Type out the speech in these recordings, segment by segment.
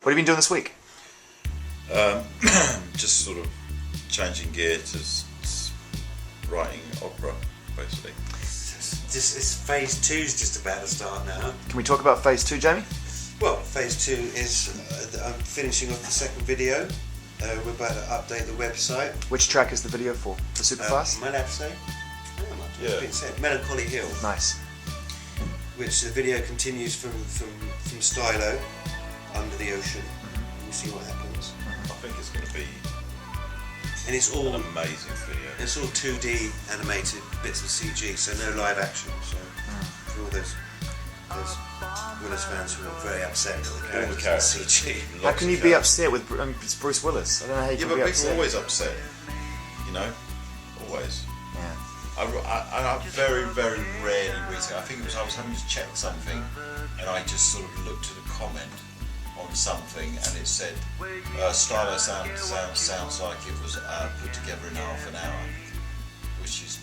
What have you been doing this week? Just sort of changing gear to writing opera, basically. It's phase 2's just about to start now. Can we talk about phase 2, Jamie? Well, phase 2 is I'm finishing off the second video. We're about to update the website. Which track is the video for? The Superfast? Am I allowed to say? Yeah. It's been said. Melancholy Hill. Nice. Which the video continues from Stylo, under the ocean. We'll see what happens. I think it's going to be And it's all an amazing video. It's all 2D animated bits of CG, so no live action. So for all those Gorillaz fans who are very upset that the characters are CG. How can you be upset with it's Bruce Willis? I don't know how you can be but upset. people are always upset. You know? Always. Yeah. I very, very rarely read it. I think it was I was having to check something and I just sort of looked at a comment on something and it said Stylo sounds like it was put together in half an hour, which is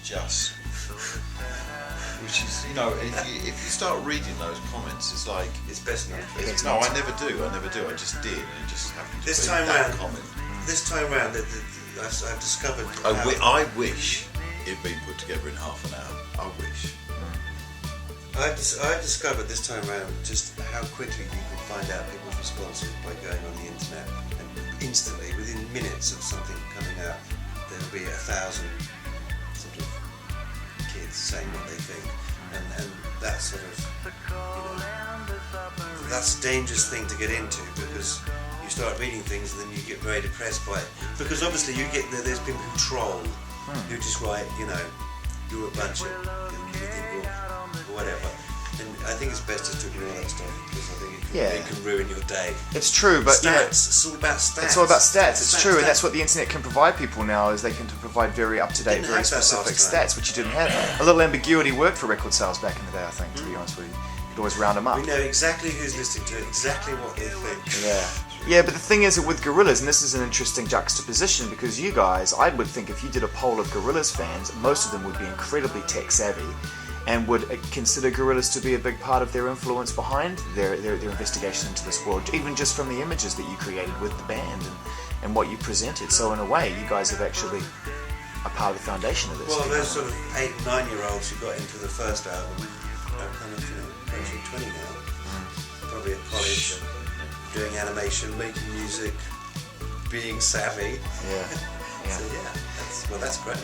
you know, if you start reading those comments, it's like It's best not. no, I never do. I just did, and it just happened to This be time that round, comment. This time round, I've discovered. I wish it'd been put together in half an hour. I wish. I've discovered this time around just how quickly you can find out people's responses by going on the internet, and instantly, within minutes of something coming out, there'll be 1,000 sort of kids saying what they think, and that sort of, that's a dangerous thing to get into because you start reading things and then you get very depressed by it. Because obviously there's people who troll, who just write, you're a bunch of or whatever. And I think it's best just to ignore that stuff because I think it can ruin your day. It's true, but stats. It's all about stats. It's all about stats. It's true, and that's what the internet can provide people now. Is they can provide very up-to-date, very specific stats, which you didn't have. A little ambiguity worked for record sales back in the day. I think, to be honest with you, you could always round them up. We know exactly who's listening to it, exactly what they think. Yeah, but the thing is that with Gorillaz, and this is an interesting juxtaposition because you guys, I would think if you did a poll of Gorillaz fans, most of them would be incredibly tech savvy and would consider Gorillaz to be a big part of their influence behind their investigation into this world, even just from the images that you created with the band and what you presented. So in a way, you guys have actually a part of the foundation of this. Well, those sort of 8 and 9-year-olds who got into the first album are kind of approaching 20 now, probably at college, doing animation, making music, being savvy. Yeah. So that's great.